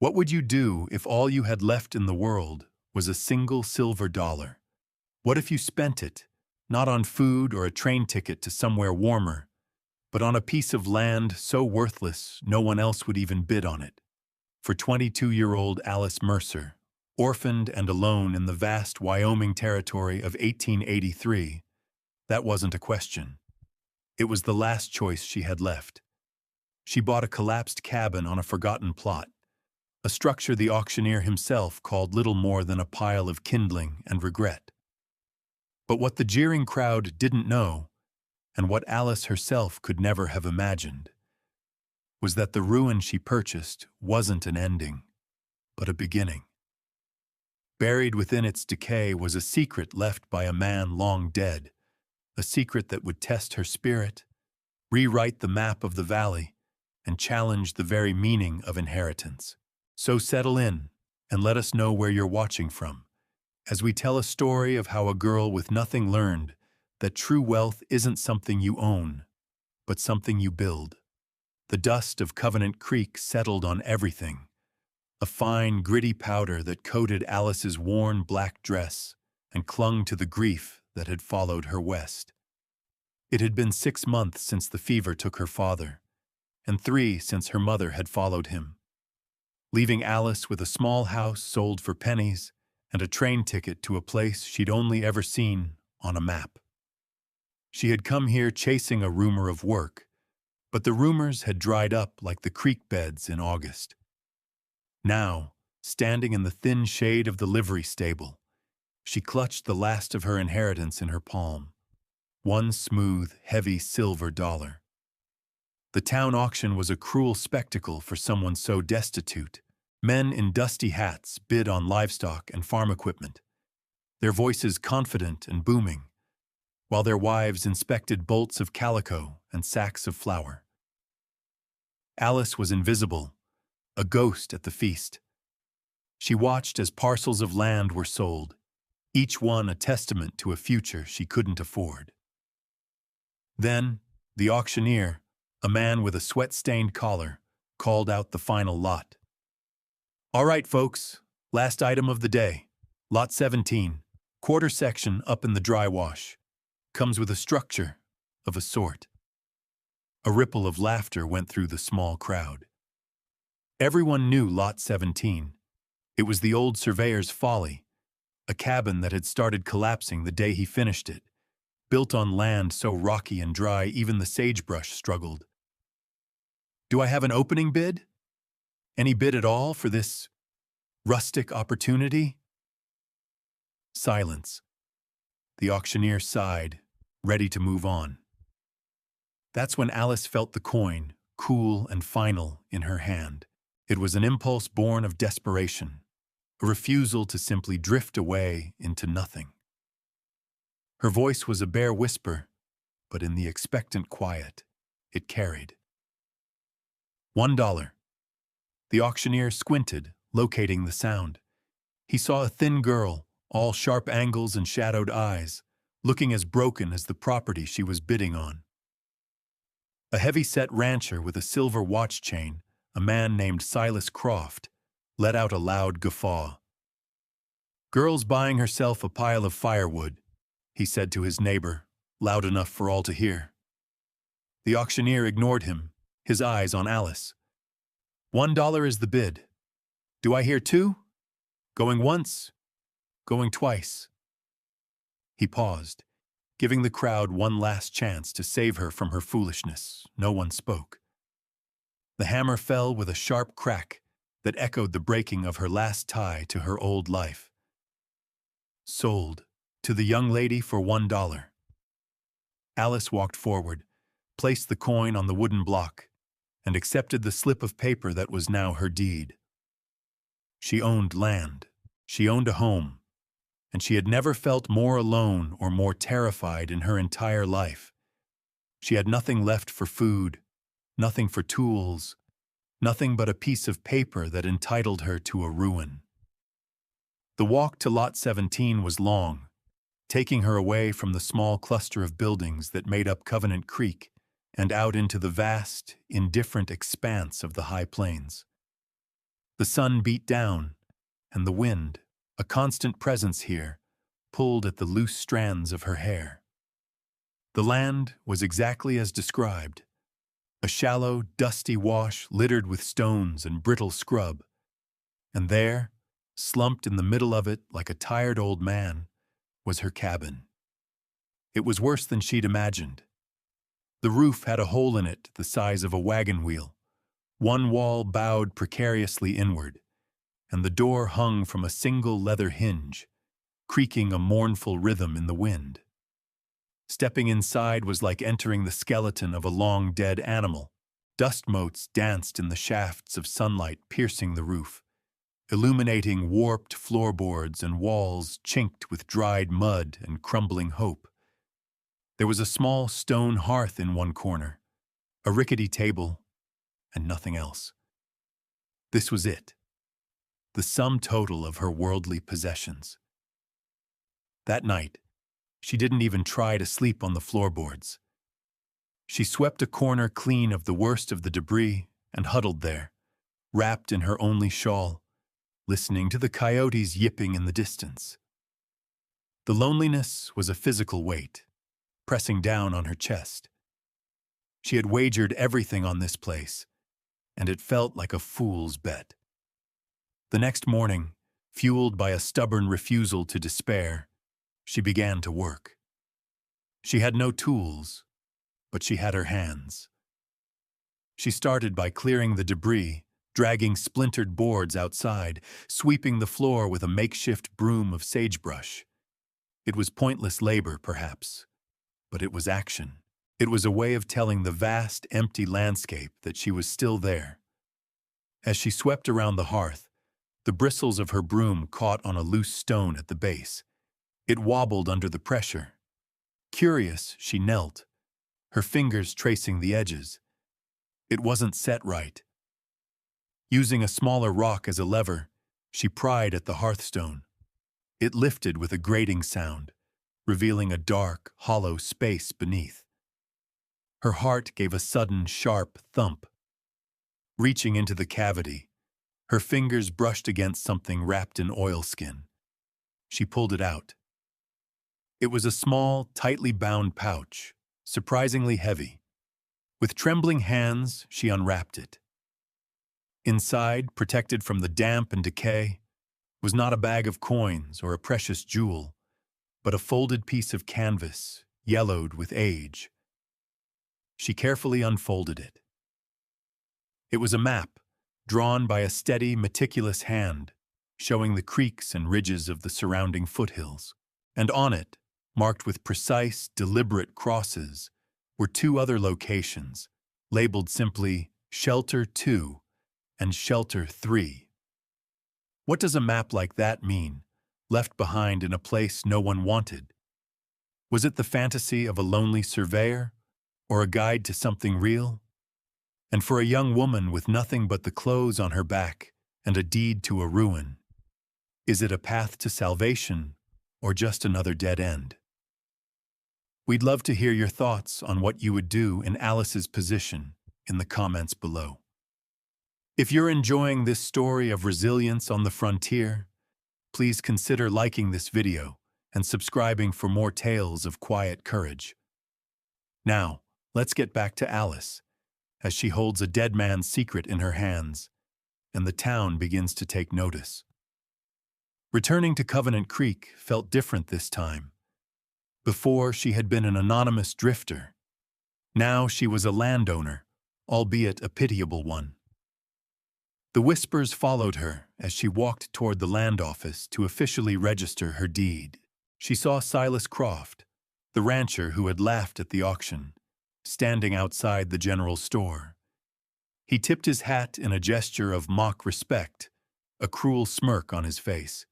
What would you do if all you had left in the world was a single silver dollar? What if you spent it, not on food or a train ticket to somewhere warmer, but on a piece of land so worthless no one else would even bid on it? For 22-year-old Alice Mercer, orphaned and alone in the vast Wyoming territory of 1883, that wasn't a question. It was the last choice she had left. She bought a collapsed cabin on a forgotten plot, a structure the auctioneer himself called little more than a pile of kindling and regret. But what the jeering crowd didn't know, and what Alice herself could never have imagined, was that the ruin she purchased wasn't an ending, but a beginning. Buried within its decay was a secret left by a man long dead, a secret that would test her spirit, rewrite the map of the valley, and challenge the very meaning of inheritance. So settle in and let us know where you're watching from, as we tell a story of how a girl with nothing learned that true wealth isn't something you own, but something you build. The dust of Covenant Creek settled on everything, a fine, gritty powder that coated Alice's worn black dress and clung to the grief that had followed her west. It had been 6 months since the fever took her father, and 3 since her mother had followed him, leaving Alice with a small house sold for pennies and a train ticket to a place she'd only ever seen on a map. She had come here chasing a rumor of work, but the rumors had dried up like the creek beds in August. Now, standing in the thin shade of the livery stable, she clutched the last of her inheritance in her palm, one smooth, heavy silver dollar. The town auction was a cruel spectacle for someone so destitute. Men in dusty hats bid on livestock and farm equipment, their voices confident and booming, while their wives inspected bolts of calico and sacks of flour. Alice was invisible, a ghost at the feast. She watched as parcels of land were sold, each one a testament to a future she couldn't afford. Then, the auctioneer, a man with a sweat-stained collar, called out the final lot. "All right, folks, last item of the day. Lot 17, quarter section up in the dry wash. Comes with a structure of a sort." A ripple of laughter went through the small crowd. Everyone knew Lot 17. It was the old surveyor's folly, a cabin that had started collapsing the day he finished it, built on land so rocky and dry even the sagebrush struggled. "Do I have an opening bid? Any bid at all for this rustic opportunity?" Silence. The auctioneer sighed, ready to move on. That's when Alice felt the coin, cool and final, in her hand. It was an impulse born of desperation, a refusal to simply drift away into nothing. Her voice was a bare whisper, but in the expectant quiet, it carried. $1. The auctioneer squinted, locating the sound. He saw a thin girl, all sharp angles and shadowed eyes, looking as broken as the property she was bidding on. A heavy-set rancher with a silver watch chain, a man named Silas Croft, let out a loud guffaw. "Girl's buying herself a pile of firewood," he said to his neighbor, loud enough for all to hear. The auctioneer ignored him, his eyes on Alice. $1 is the bid. Do I hear 2? Going once? Going twice?" He paused, giving the crowd one last chance to save her from her foolishness. No one spoke. The hammer fell with a sharp crack that echoed the breaking of her last tie to her old life. "Sold, to the young lady for $1. Alice walked forward, placed the coin on the wooden block, and accepted the slip of paper that was now her deed. She owned land, she owned a home, and she had never felt more alone or more terrified in her entire life. She had nothing left for food, nothing for tools, nothing but a piece of paper that entitled her to a ruin. The walk to Lot 17 was long, taking her away from the small cluster of buildings that made up Covenant Creek and out into the vast, indifferent expanse of the high plains. The sun beat down, and the wind, a constant presence here, pulled at the loose strands of her hair. The land was exactly as described, a shallow, dusty wash littered with stones and brittle scrub, and there, slumped in the middle of it like a tired old man, was her cabin. It was worse than she'd imagined. The roof had a hole in it the size of a wagon wheel. One wall bowed precariously inward, and the door hung from a single leather hinge, creaking a mournful rhythm in the wind. Stepping inside was like entering the skeleton of a long-dead animal. Dust motes danced in the shafts of sunlight piercing the roof, illuminating warped floorboards and walls chinked with dried mud and crumbling hope. There was a small stone hearth in one corner, a rickety table, and nothing else. This was it, the sum total of her worldly possessions. That night, she didn't even try to sleep on the floorboards. She swept a corner clean of the worst of the debris and huddled there, wrapped in her only shawl, listening to the coyotes yipping in the distance. The loneliness was a physical weight, pressing down on her chest. She had wagered everything on this place, and it felt like a fool's bet. The next morning, fueled by a stubborn refusal to despair, she began to work. She had no tools, but she had her hands. She started by clearing the debris, dragging splintered boards outside, sweeping the floor with a makeshift broom of sagebrush. It was pointless labor, perhaps, but it was action. It was a way of telling the vast, empty landscape that she was still there. As she swept around the hearth, the bristles of her broom caught on a loose stone at the base. It wobbled under the pressure. Curious, she knelt, her fingers tracing the edges. It wasn't set right. Using a smaller rock as a lever, she pried at the hearthstone. It lifted with a grating sound, revealing a dark, hollow space beneath. Her heart gave a sudden, sharp thump. Reaching into the cavity, her fingers brushed against something wrapped in oilskin. She pulled it out. It was a small, tightly bound pouch, surprisingly heavy. With trembling hands, she unwrapped it. Inside, protected from the damp and decay, was not a bag of coins or a precious jewel, but a folded piece of canvas, yellowed with age. She carefully unfolded it. It was a map, drawn by a steady, meticulous hand, showing the creeks and ridges of the surrounding foothills. And on it, marked with precise, deliberate crosses, were two other locations, labeled simply Shelter 2 and Shelter 3. What does a map like that mean, left behind in a place no one wanted? Was it the fantasy of a lonely surveyor, or a guide to something real? And for a young woman with nothing but the clothes on her back and a deed to a ruin, is it a path to salvation, or just another dead end? We'd love to hear your thoughts on what you would do in Alice's position in the comments below. If you're enjoying this story of resilience on the frontier, please consider liking this video and subscribing for more tales of quiet courage. Now, let's get back to Alice, as she holds a dead man's secret in her hands, and the town begins to take notice. Returning to Covenant Creek felt different this time. Before, she had been an anonymous drifter. Now she was a landowner, albeit a pitiable one. The whispers followed her as she walked toward the land office to officially register her deed. She saw Silas Croft, the rancher who had laughed at the auction, standing outside the general store. He tipped his hat in a gesture of mock respect, a cruel smirk on his face.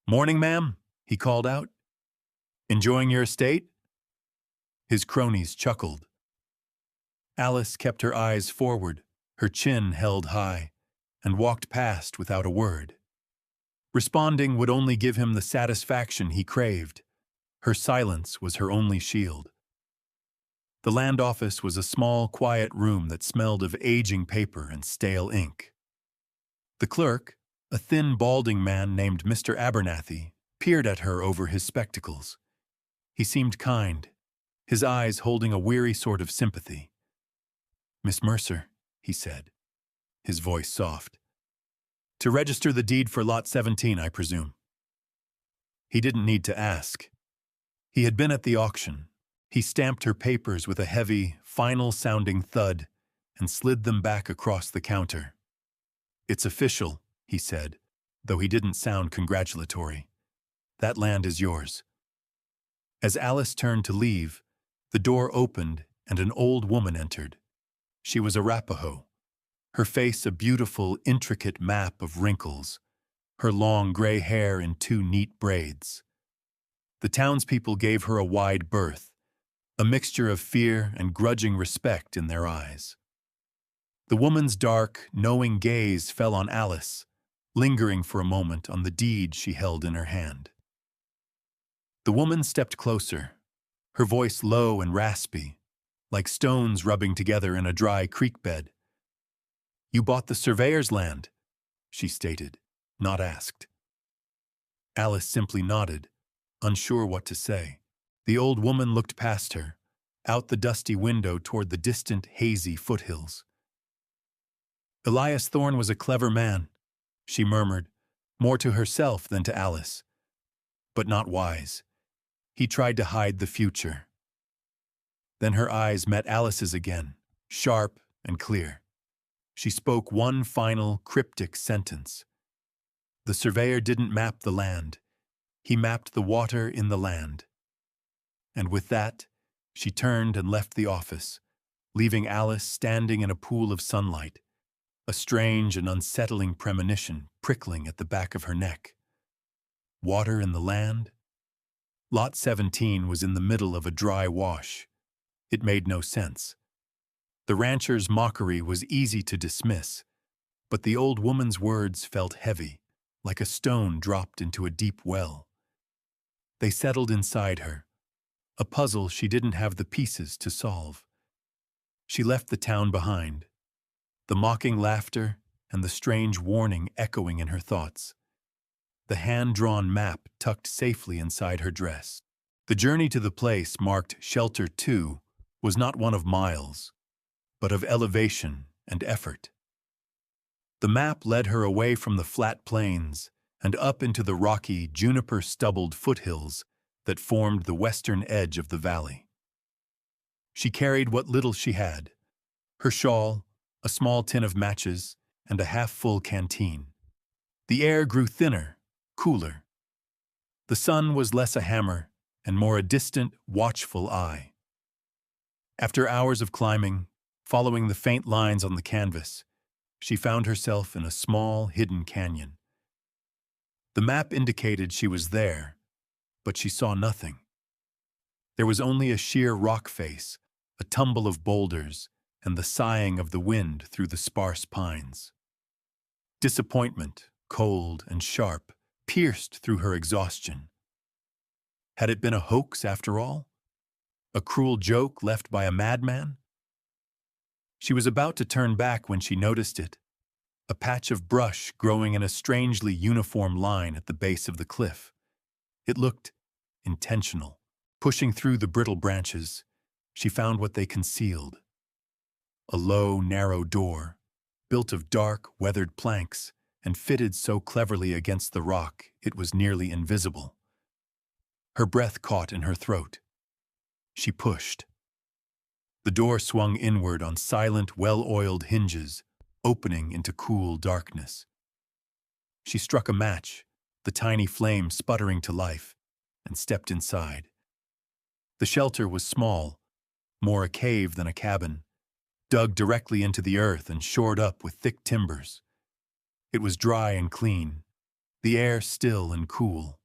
"Morning, ma'am," he called out. "Enjoying your estate?" His cronies chuckled. Alice kept her eyes forward, her chin held high, and walked past without a word. Responding would only give him the satisfaction he craved. Her silence was her only shield. The land office was a small, quiet room that smelled of aging paper and stale ink. The clerk, a thin, balding man named Mr. Abernathy, peered at her over his spectacles. He seemed kind, his eyes holding a weary sort of sympathy. "Miss Mercer," he said, his voice soft. "To register the deed for Lot 17, I presume." He didn't need to ask. He had been at the auction. He stamped her papers with a heavy, final-sounding thud and slid them back across the counter. "It's official," he said, though he didn't sound congratulatory. "That land is yours." As Alice turned to leave, the door opened and an old woman entered. She was Arapaho, her face a beautiful, intricate map of wrinkles, her long gray hair in two neat braids. The townspeople gave her a wide berth, a mixture of fear and grudging respect in their eyes. The woman's dark, knowing gaze fell on Alice, lingering for a moment on the deed she held in her hand. The woman stepped closer, her voice low and raspy, like stones rubbing together in a dry creek bed. "You bought the surveyor's land," she stated, not asked. Alice simply nodded, unsure what to say. The old woman looked past her, out the dusty window toward the distant, hazy foothills. "Elias Thorne was a clever man," she murmured, more to herself than to Alice. "But not wise. He tried to hide the future." Then her eyes met Alice's again, sharp and clear. She spoke one final, cryptic sentence. "The surveyor didn't map the land. He mapped the water in the land." And with that, she turned and left the office, leaving Alice standing in a pool of sunlight, a strange and unsettling premonition prickling at the back of her neck. Water in the land? Lot 17 was in the middle of a dry wash. It made no sense. The rancher's mockery was easy to dismiss, but the old woman's words felt heavy, like a stone dropped into a deep well. They settled inside her, a puzzle she didn't have the pieces to solve. She left the town behind, the mocking laughter and the strange warning echoing in her thoughts, the hand-drawn map tucked safely inside her dress. The journey to the place marked Shelter 2 was not one of miles, but of elevation and effort. The map led her away from the flat plains and up into the rocky, juniper-stubbled foothills that formed the western edge of the valley. She carried what little she had, her shawl, a small tin of matches, and a half-full canteen. The air grew thinner, cooler. The sun was less a hammer and more a distant, watchful eye. After hours of climbing, following the faint lines on the canvas, she found herself in a small, hidden canyon. The map indicated she was there, but she saw nothing. There was only a sheer rock face, a tumble of boulders, and the sighing of the wind through the sparse pines. Disappointment, cold and sharp, pierced through her exhaustion. Had it been a hoax after all? A cruel joke left by a madman? She was about to turn back when she noticed it, a patch of brush growing in a strangely uniform line at the base of the cliff. It looked intentional. Pushing through the brittle branches, she found what they concealed. A low, narrow door, built of dark, weathered planks, and fitted so cleverly against the rock it was nearly invisible. Her breath caught in her throat. She pushed. The door swung inward on silent, well-oiled hinges, opening into cool darkness. She struck a match, the tiny flame sputtering to life, and stepped inside. The shelter was small, more a cave than a cabin, dug directly into the earth and shored up with thick timbers. It was dry and clean, the air still and cool.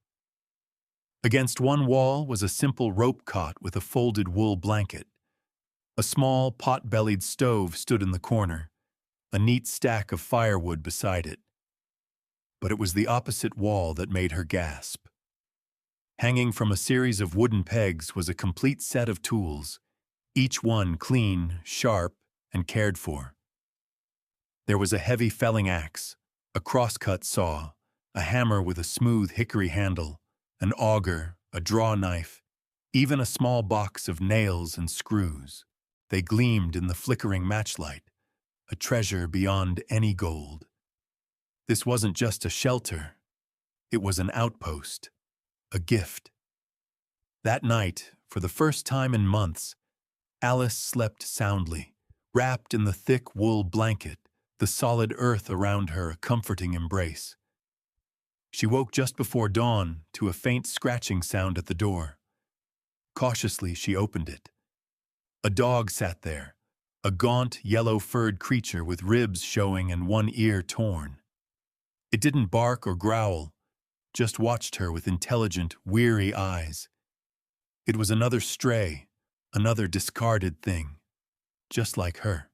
Against one wall was a simple rope cot with a folded wool blanket. A small, pot-bellied stove stood in the corner, a neat stack of firewood beside it. But it was the opposite wall that made her gasp. Hanging from a series of wooden pegs was a complete set of tools, each one clean, sharp, and cared for. There was a heavy felling axe, A crosscut saw, a hammer with a smooth hickory handle, an auger, a draw knife, even a small box of nails and screws. They gleamed in the flickering matchlight, a treasure beyond any gold. This wasn't just a shelter. It was an outpost, a gift. That night, for the first time in months, Alice slept soundly, wrapped in the thick wool blanket, the solid earth around her a comforting embrace. She woke just before dawn to a faint scratching sound at the door. Cautiously, she opened it. A dog sat there, a gaunt, yellow-furred creature with ribs showing and one ear torn. It didn't bark or growl, just watched her with intelligent, weary eyes. It was another stray, another discarded thing, just like her.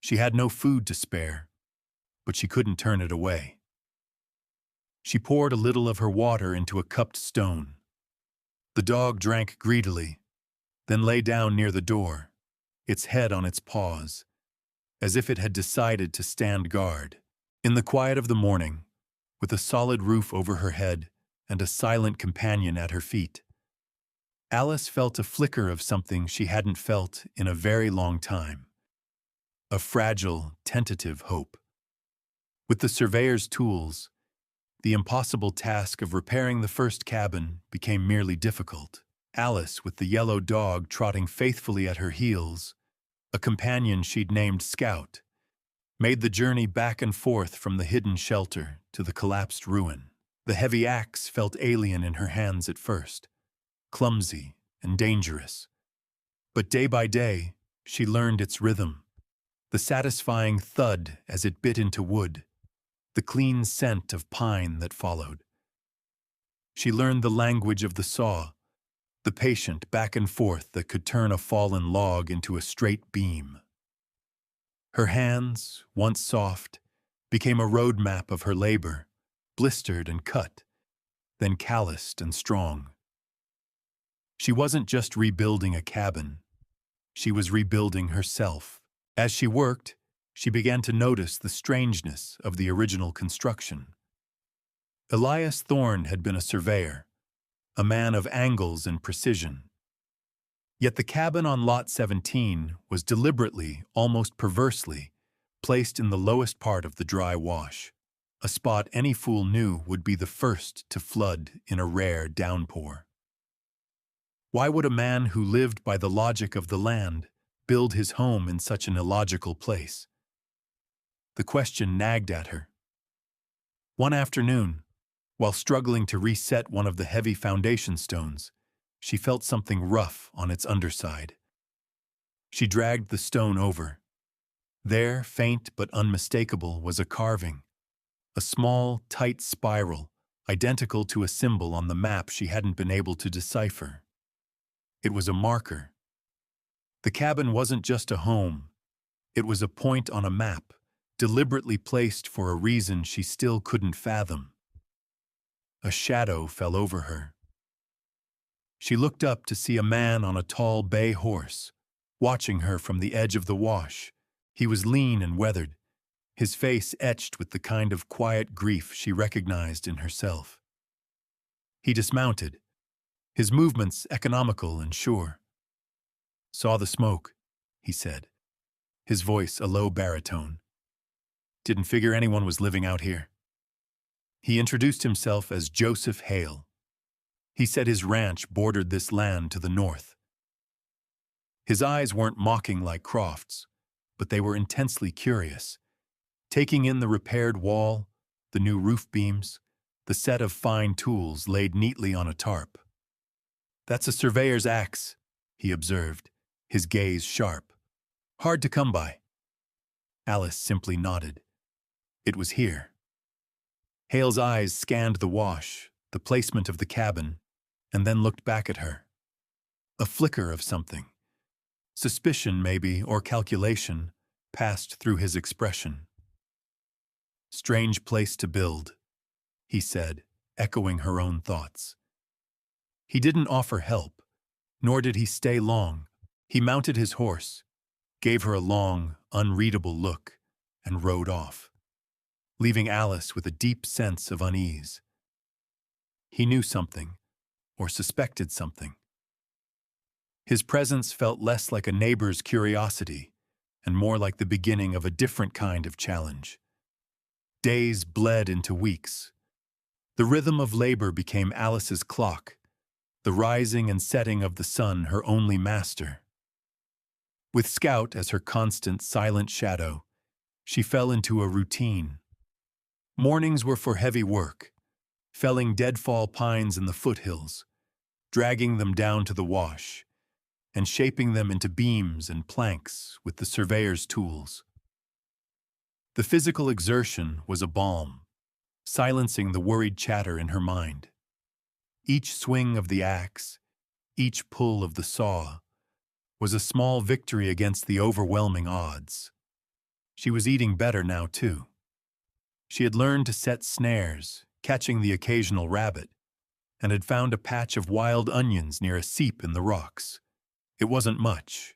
She had no food to spare, but she couldn't turn it away. She poured a little of her water into a cupped stone. The dog drank greedily, then lay down near the door, its head on its paws, as if it had decided to stand guard. In the quiet of the morning, with a solid roof over her head and a silent companion at her feet, Alice felt a flicker of something she hadn't felt in a very long time. A fragile, tentative hope. With the surveyor's tools, the impossible task of repairing the first cabin became merely difficult. Alice, with the yellow dog trotting faithfully at her heels, a companion she'd named Scout, made the journey back and forth from the hidden shelter to the collapsed ruin. The heavy axe felt alien in her hands at first, clumsy and dangerous. But day by day, she learned its rhythm, the satisfying thud as it bit into wood, the clean scent of pine that followed. She learned the language of the saw, the patient back and forth that could turn a fallen log into a straight beam. Her hands, once soft, became a road map of her labor, blistered and cut, then calloused and strong. She wasn't just rebuilding a cabin. She was rebuilding herself. As she worked, she began to notice the strangeness of the original construction. Elias Thorne had been a surveyor, a man of angles and precision. Yet the cabin on Lot 17 was deliberately, almost perversely, placed in the lowest part of the dry wash, a spot any fool knew would be the first to flood in a rare downpour. Why would a man who lived by the logic of the land build his home in such an illogical place? The question nagged at her. One afternoon, while struggling to reset one of the heavy foundation stones, she felt something rough on its underside. She dragged the stone over. There, faint but unmistakable, was a carving, a small, tight spiral, identical to a symbol on the map she hadn't been able to decipher. It was a marker. The cabin wasn't just a home. It was a point on a map, deliberately placed for a reason she still couldn't fathom. A shadow fell over her. She looked up to see a man on a tall bay horse, watching her from the edge of the wash. He was lean and weathered, his face etched with the kind of quiet grief she recognized in herself. He dismounted, his movements economical and sure. "Saw the smoke," he said, his voice a low baritone. "Didn't figure anyone was living out here." He introduced himself as Joseph Hale. He said his ranch bordered this land to the north. His eyes weren't mocking like Croft's, but they were intensely curious, taking in the repaired wall, the new roof beams, the set of fine tools laid neatly on a tarp. "That's a surveyor's axe," he observed, his gaze sharp. "Hard to come by." Alice simply nodded. It was here. Hale's eyes scanned the wash, the placement of the cabin, and then looked back at her. A flicker of something, suspicion maybe, or calculation, passed through his expression. "Strange place to build," he said, echoing her own thoughts. He didn't offer help, nor did he stay long. He mounted his horse, gave her a long, unreadable look, and rode off. leaving Alice with a deep sense of unease. He knew something, or suspected something. His presence felt less like a neighbor's curiosity and more like the beginning of a different kind of challenge. Days bled into weeks. The rhythm of labor became Alice's clock, the rising and setting of the sun her only master. With Scout as her constant, silent shadow, she fell into a routine. Mornings were for heavy work, felling deadfall pines in the foothills, dragging them down to the wash, and shaping them into beams and planks with the surveyor's tools. The physical exertion was a balm, silencing the worried chatter in her mind. Each swing of the axe, each pull of the saw, was a small victory against the overwhelming odds. She was eating better now, too. She had learned to set snares, catching the occasional rabbit, and had found a patch of wild onions near a seep in the rocks. It wasn't much,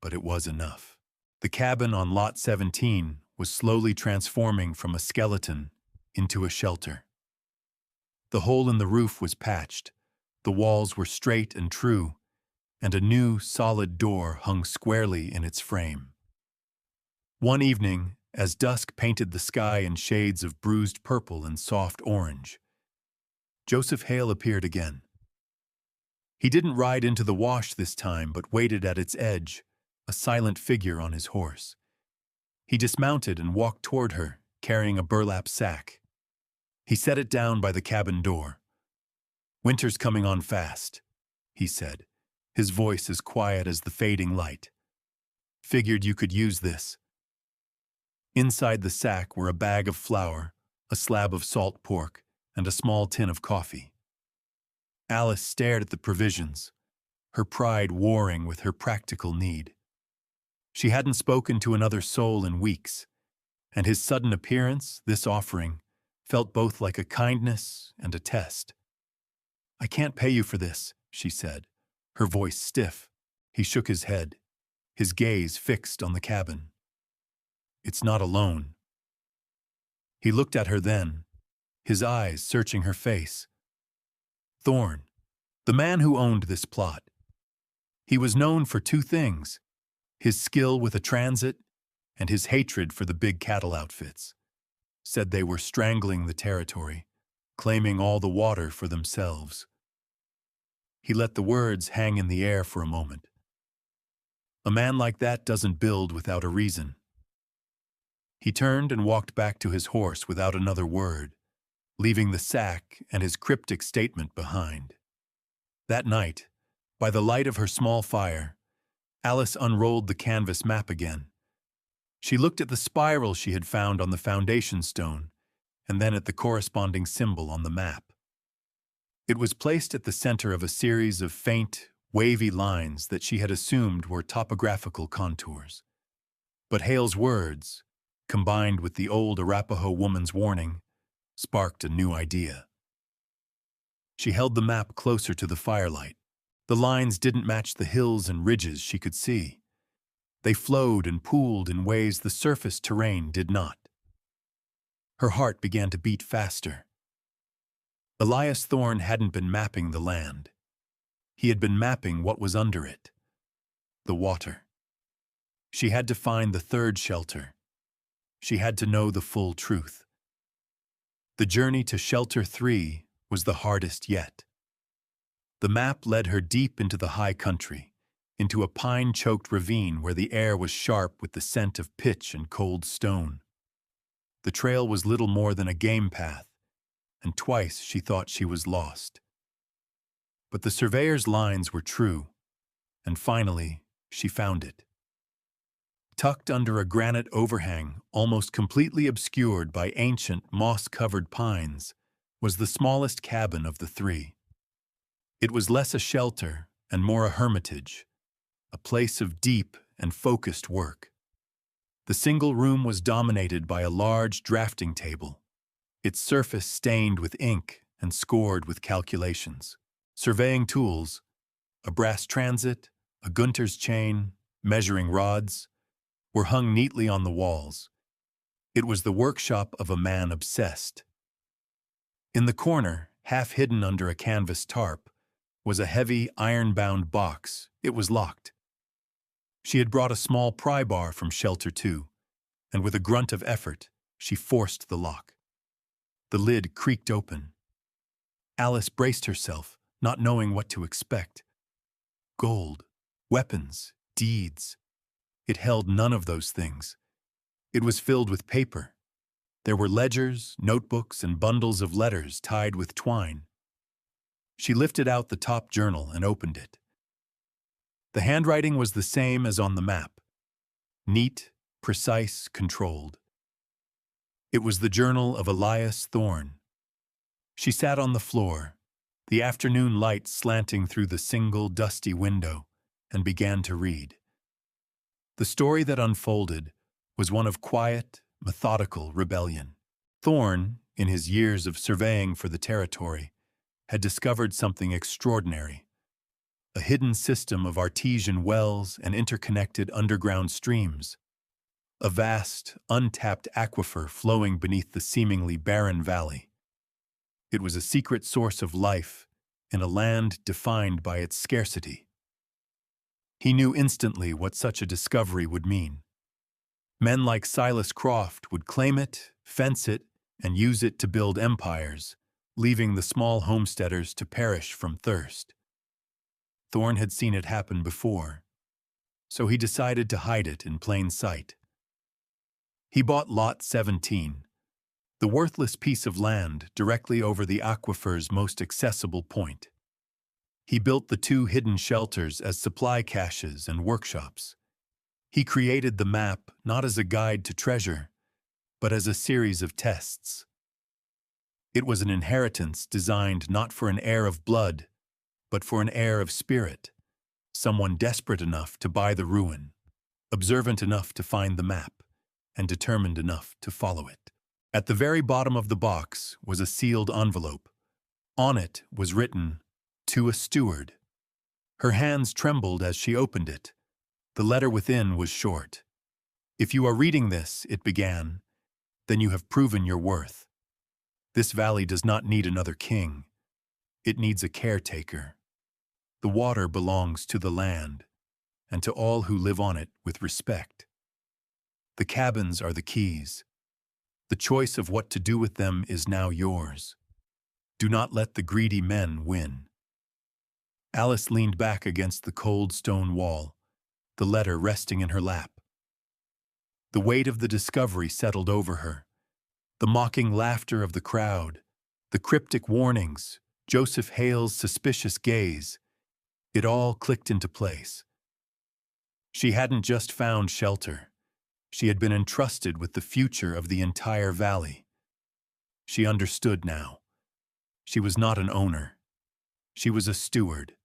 but it was enough. The cabin on Lot 17 was slowly transforming from a skeleton into a shelter. The hole in the roof was patched, the walls were straight and true, and a new, solid door hung squarely in its frame. One evening, as dusk painted the sky in shades of bruised purple and soft orange, Joseph Hale appeared again. He didn't ride into the wash this time, but waited at its edge, a silent figure on his horse. He dismounted and walked toward her, carrying a burlap sack. He set it down by the cabin door. "Winter's coming on fast," he said, his voice as quiet as the fading light. "Figured you could use this." Inside the sack were a bag of flour, a slab of salt pork, and a small tin of coffee. Alice stared at the provisions, her pride warring with her practical need. She hadn't spoken to another soul in weeks, and his sudden appearance, this offering, felt both like a kindness and a test. "I can't pay you for this," she said, her voice stiff. He shook his head, his gaze fixed on the cabin. "It's not a loan." He looked at her then, his eyes searching her face. Thorne, the man who owned this plot. He was known for two things: his skill with a transit and his hatred for the big cattle outfits. Said they were strangling the territory, claiming all the water for themselves. He let the words hang in the air for a moment. A man like that doesn't build without a reason. He turned and walked back to his horse without another word, leaving the sack and his cryptic statement behind. That night, by the light of her small fire, Alice unrolled the canvas map again. She looked at the spiral she had found on the foundation stone, and then at the corresponding symbol on the map. It was placed at the center of a series of faint, wavy lines that she had assumed were topographical contours. But Hale's words, combined with the old Arapaho woman's warning, sparked a new idea. She held the map closer to the firelight. The lines didn't match the hills and ridges she could see. They flowed and pooled in ways the surface terrain did not. Her heart began to beat faster. Elias Thorne hadn't been mapping the land. He had been mapping what was under it: the water. She had to find the third shelter. She had to know the full truth. The journey to Shelter 3 was the hardest yet. The map led her deep into the high country, into a pine-choked ravine where the air was sharp with the scent of pitch and cold stone. The trail was little more than a game path, and twice she thought she was lost. But the surveyor's lines were true, and finally she found it. Tucked under a granite overhang, almost completely obscured by ancient, moss-covered pines, was the smallest cabin of the three. It was less a shelter and more a hermitage, a place of deep and focused work. The single room was dominated by a large drafting table, its surface stained with ink and scored with calculations. Surveying tools, a brass transit, a Gunter's chain, measuring rods, were hung neatly on the walls. It was the workshop of a man obsessed. In the corner, half hidden under a canvas tarp, was a heavy, iron-bound box. It was locked. She had brought a small pry bar from Shelter 2, and with a grunt of effort, she forced the lock. The lid creaked open. Alice braced herself, not knowing what to expect. Gold, weapons, deeds. It held none of those things. It was filled with paper. There were ledgers, notebooks, and bundles of letters tied with twine. She lifted out the top journal and opened it. The handwriting was the same as on the map. Neat, precise, controlled. It was the journal of Elias Thorne. She sat on the floor, the afternoon light slanting through the single dusty window, and began to read. The story that unfolded was one of quiet, methodical rebellion. Thorne, in his years of surveying for the territory, had discovered something extraordinary. A hidden system of artesian wells and interconnected underground streams. A vast, untapped aquifer flowing beneath the seemingly barren valley. It was a secret source of life in a land defined by its scarcity. He knew instantly what such a discovery would mean. Men like Silas Croft would claim it, fence it, and use it to build empires, leaving the small homesteaders to perish from thirst. Thorne had seen it happen before, so he decided to hide it in plain sight. He bought Lot 17, the worthless piece of land directly over the aquifer's most accessible point. He built the 2 hidden shelters as supply caches and workshops. He created the map not as a guide to treasure, but as a series of tests. It was an inheritance designed not for an heir of blood, but for an heir of spirit, someone desperate enough to buy the ruin, observant enough to find the map, and determined enough to follow it. At the very bottom of the box was a sealed envelope. On it was written, "To a steward." Her hands trembled as she opened it. The letter within was short. "If you are reading this," it began, "then you have proven your worth. This valley does not need another king. It needs a caretaker. The water belongs to the land, and to all who live on it with respect. The cabins are the keys. The choice of what to do with them is now yours. Do not let the greedy men win." Alice leaned back against the cold stone wall, the letter resting in her lap. The weight of the discovery settled over her. The mocking laughter of the crowd, the cryptic warnings, Joseph Hale's suspicious gaze, it all clicked into place. She hadn't just found shelter. She had been entrusted with the future of the entire valley. She understood now. She was not an owner. She was a steward.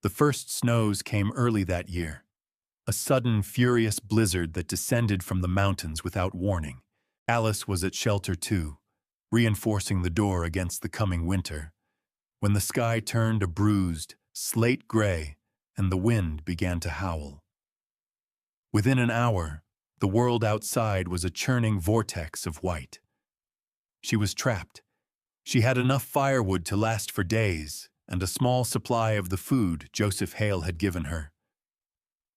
The first snows came early that year, a sudden, furious blizzard that descended from the mountains without warning. Alice was at Shelter 2, reinforcing the door against the coming winter, when the sky turned a bruised, slate gray, and the wind began to howl. Within an hour, the world outside was a churning vortex of white. She was trapped. She had enough firewood to last for days, and a small supply of the food Joseph Hale had given her.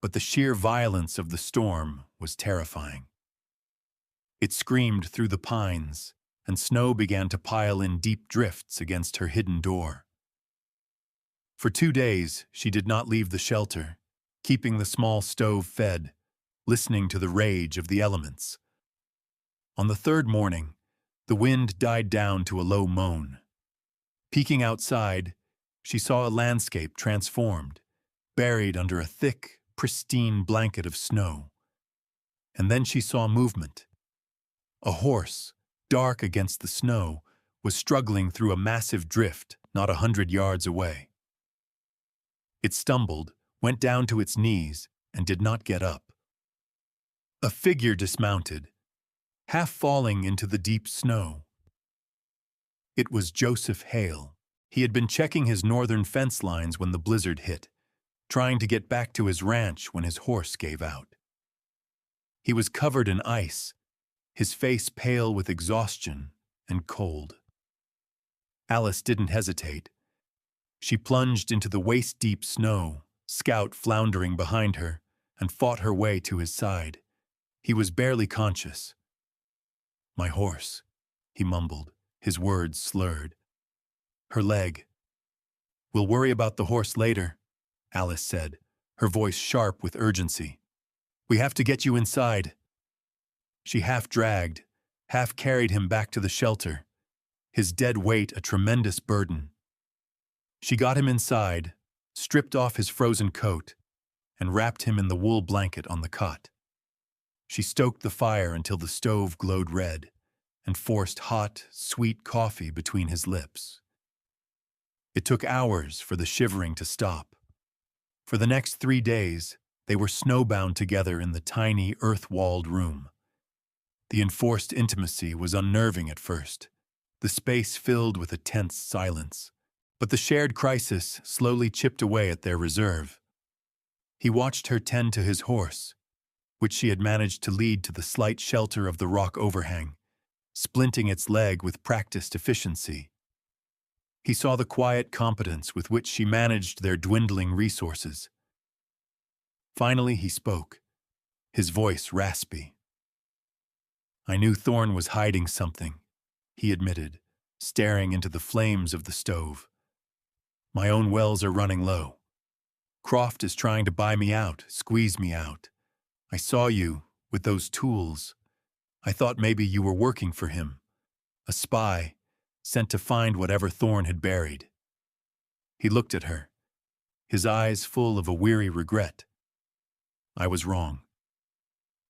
But the sheer violence of the storm was terrifying. It screamed through the pines, and snow began to pile in deep drifts against her hidden door. For 2 days, she did not leave the shelter, keeping the small stove fed, listening to the rage of the elements. On the 3rd morning, the wind died down to a low moan. Peeking outside, she saw a landscape transformed, buried under a thick, pristine blanket of snow. And then she saw movement. A horse, dark against the snow, was struggling through a massive drift not 100 yards away. It stumbled, went down to its knees, and did not get up. A figure dismounted, half falling into the deep snow. It was Joseph Hale. He had been checking his northern fence lines when the blizzard hit, trying to get back to his ranch when his horse gave out. He was covered in ice, his face pale with exhaustion and cold. Alice didn't hesitate. She plunged into the waist-deep snow, Scout floundering behind her, and fought her way to his side. He was barely conscious. "My horse," he mumbled, his words slurred. "Her leg." "We'll worry about the horse later," Alice said, her voice sharp with urgency. "We have to get you inside." She half dragged, half carried him back to the shelter, his dead weight a tremendous burden. She got him inside, stripped off his frozen coat, and wrapped him in the wool blanket on the cot. She stoked the fire until the stove glowed red, and forced hot, sweet coffee between his lips. It took hours for the shivering to stop. For the next 3 days, they were snowbound together in the tiny, earth-walled room. The enforced intimacy was unnerving at first, the space filled with a tense silence. But the shared crisis slowly chipped away at their reserve. He watched her tend to his horse, which she had managed to lead to the slight shelter of the rock overhang, splinting its leg with practiced efficiency. He saw the quiet competence with which she managed their dwindling resources. Finally he spoke, his voice raspy. "I knew Thorne was hiding something," he admitted, staring into the flames of the stove. "My own wells are running low. Croft is trying to buy me out, squeeze me out. I saw you, with those tools. I thought maybe you were working for him. A spy, sent to find whatever Thorne had buried." He looked at her, his eyes full of a weary regret. "I was wrong."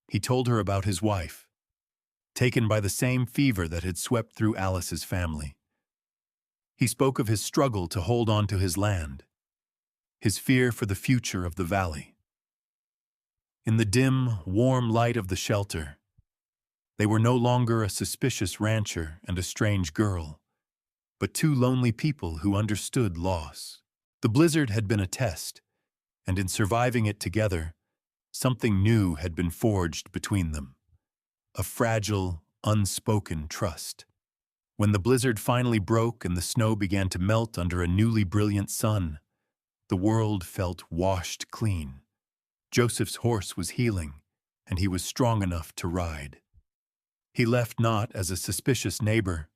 He told her about his wife, taken by the same fever that had swept through Alice's family. He spoke of his struggle to hold on to his land, his fear for the future of the valley. In the dim, warm light of the shelter, they were no longer a suspicious rancher and a strange girl, but two lonely people who understood loss. The blizzard had been a test, and in surviving it together, something new had been forged between them. A fragile, unspoken trust. When the blizzard finally broke and the snow began to melt under a newly brilliant sun, the world felt washed clean. Joseph's horse was healing, and he was strong enough to ride. He left not as a suspicious neighbor,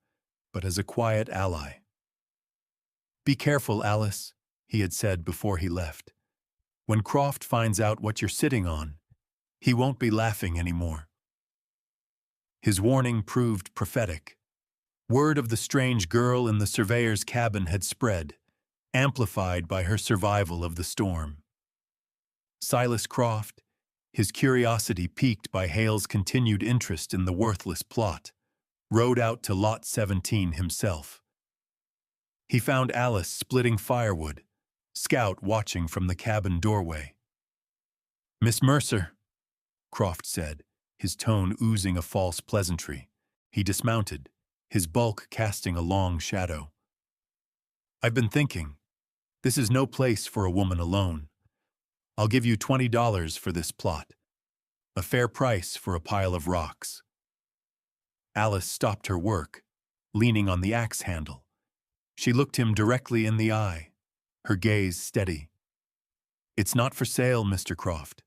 but as a quiet ally. "Be careful, Alice," he had said before he left. "When Croft finds out what you're sitting on, he won't be laughing anymore." His warning proved prophetic. Word of the strange girl in the surveyor's cabin had spread, amplified by her survival of the storm. Silas Croft, his curiosity piqued by Hale's continued interest in the worthless plot, rode out to Lot 17 himself. He found Alice splitting firewood, Scout watching from the cabin doorway. "Miss Mercer," Croft said, his tone oozing a false pleasantry. He dismounted, his bulk casting a long shadow. "I've been thinking. This is no place for a woman alone. I'll give you $20 for this plot. A fair price for a pile of rocks." Alice stopped her work, leaning on the axe handle. She looked him directly in the eye, her gaze steady. "It's not for sale, Mr. Croft."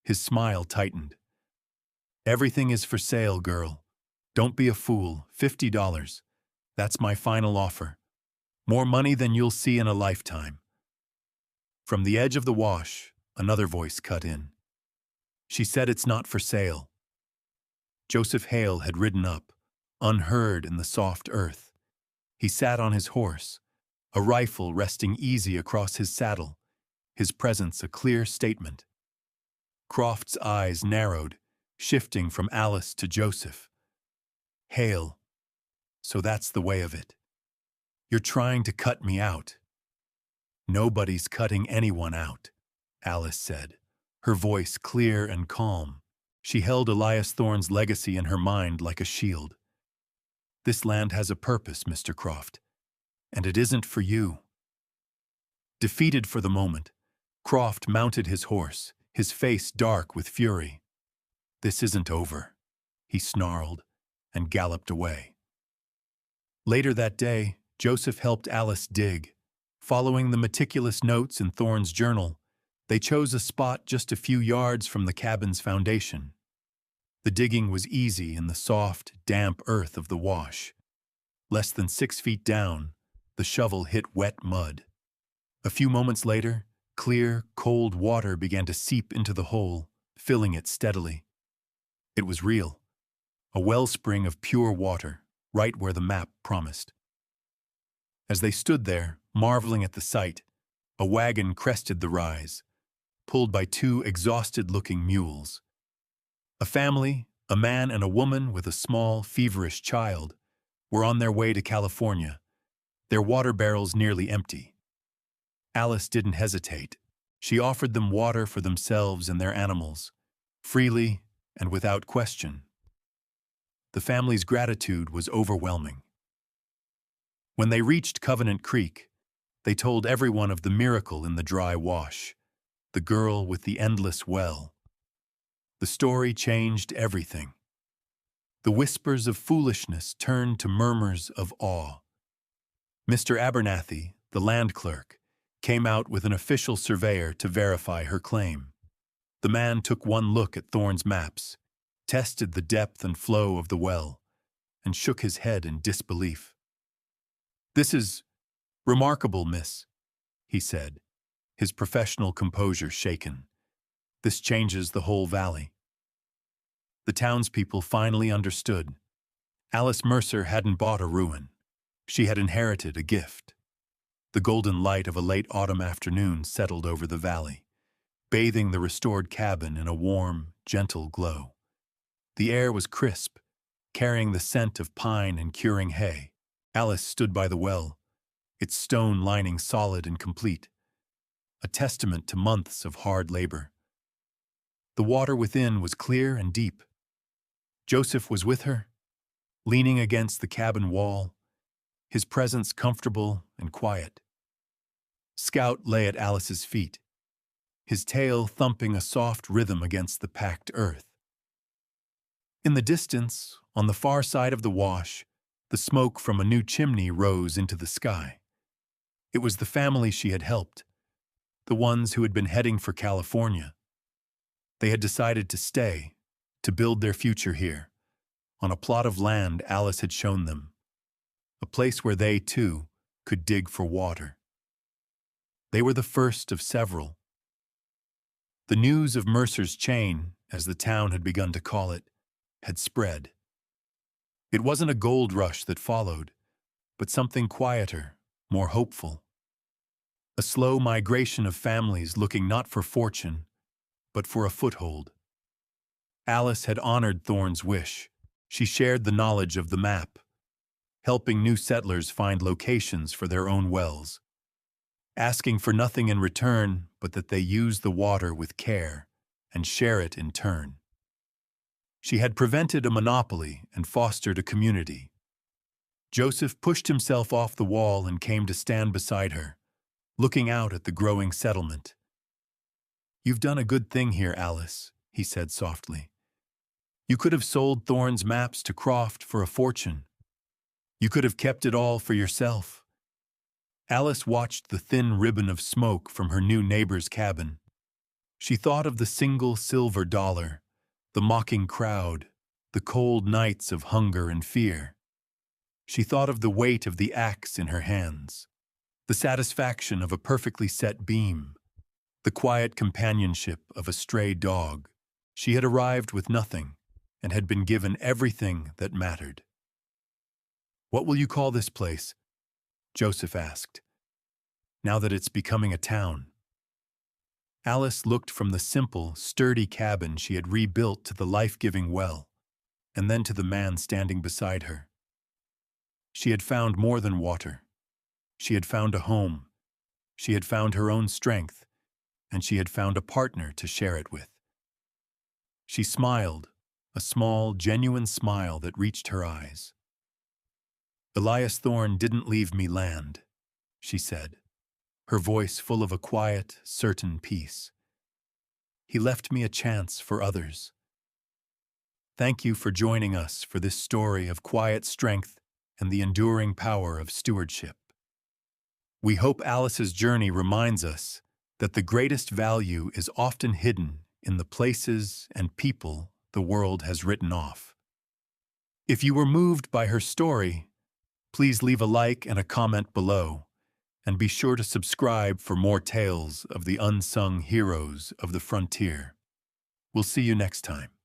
His smile tightened. "Everything is for sale, girl. Don't be a fool. $50. That's my final offer. More money than you'll see in a lifetime." From the edge of the wash, another voice cut in. "She said it's not for sale." Joseph Hale had ridden up, unheard in the soft earth. He sat on his horse, a rifle resting easy across his saddle, his presence a clear statement. Croft's eyes narrowed, shifting from Alice to Joseph. "Hale, so that's the way of it. You're trying to cut me out." "Nobody's cutting anyone out," Alice said, her voice clear and calm. She held Elias Thorne's legacy in her mind like a shield. "This land has a purpose, Mr. Croft, and it isn't for you." Defeated for the moment, Croft mounted his horse, his face dark with fury. "This isn't over." he snarled, and galloped away. Later that day, Joseph helped Alice dig. Following the meticulous notes in Thorne's journal, they chose a spot just a few yards from the cabin's foundation. The digging was easy in the soft, damp earth of the wash. Less than 6 feet down, the shovel hit wet mud. A few moments later, clear, cold water began to seep into the hole, filling it steadily. It was real, a wellspring of pure water, right where the map promised. As they stood there, marveling at the sight, a wagon crested the rise, pulled by 2 exhausted-looking mules. A family, a man and a woman with a small, feverish child, were on their way to California, their water barrels nearly empty. Alice didn't hesitate. She offered them water for themselves and their animals, freely and without question. The family's gratitude was overwhelming. When they reached Covenant Creek, they told everyone of the miracle in the dry wash, the girl with the endless well. The story changed everything. The whispers of foolishness turned to murmurs of awe. Mr. Abernathy, the land clerk, came out with an official surveyor to verify her claim. The man took one look at Thorne's maps, tested the depth and flow of the well, and shook his head in disbelief. "This is remarkable, miss," he said, his professional composure shaken. "This changes the whole valley." The townspeople finally understood. Alice Mercer hadn't bought a ruin. She had inherited a gift. The golden light of a late autumn afternoon settled over the valley, bathing the restored cabin in a warm, gentle glow. The air was crisp, carrying the scent of pine and curing hay. Alice stood by the well, its stone lining solid and complete, a testament to months of hard labor. The water within was clear and deep. Joseph was with her, leaning against the cabin wall, his presence comfortable and quiet. Scout lay at Alice's feet, his tail thumping a soft rhythm against the packed earth. In the distance, on the far side of the wash, the smoke from a new chimney rose into the sky. It was the family she had helped, the ones who had been heading for California. They had decided to stay, to build their future here, on a plot of land Alice had shown them, a place where they, too, could dig for water. They were the first of several. The news of Mercer's chain, as the town had begun to call it, had spread. It wasn't a gold rush that followed, but something quieter, more hopeful. A slow migration of families looking not for fortune, but for a foothold. Alice had honored Thorne's wish. She shared the knowledge of the map, helping new settlers find locations for their own wells, asking for nothing in return but that they use the water with care and share it in turn. She had prevented a monopoly and fostered a community. Joseph pushed himself off the wall and came to stand beside her, looking out at the growing settlement. "You've done a good thing here, Alice," he said softly. "You could have sold Thorne's maps to Croft for a fortune. You could have kept it all for yourself." Alice watched the thin ribbon of smoke from her new neighbor's cabin. She thought of the single silver dollar, the mocking crowd, the cold nights of hunger and fear. She thought of the weight of the axe in her hands, the satisfaction of a perfectly set beam, the quiet companionship of a stray dog. She had arrived with nothing and had been given everything that mattered. "What will you call this place?" Joseph asked, "now that it's becoming a town." Alice looked from the simple, sturdy cabin she had rebuilt to the life-giving well, and then to the man standing beside her. She had found more than water. She had found a home. She had found her own strength, and she had found a partner to share it with. She smiled, a small, genuine smile that reached her eyes. "Elias Thorne didn't leave me land," she said, her voice full of a quiet, certain peace. "He left me a chance for others." Thank you for joining us for this story of quiet strength and the enduring power of stewardship. We hope Alice's journey reminds us that the greatest value is often hidden in the places and people the world has written off. If you were moved by her story, please leave a like and a comment below, and be sure to subscribe for more tales of the unsung heroes of the frontier. We'll see you next time.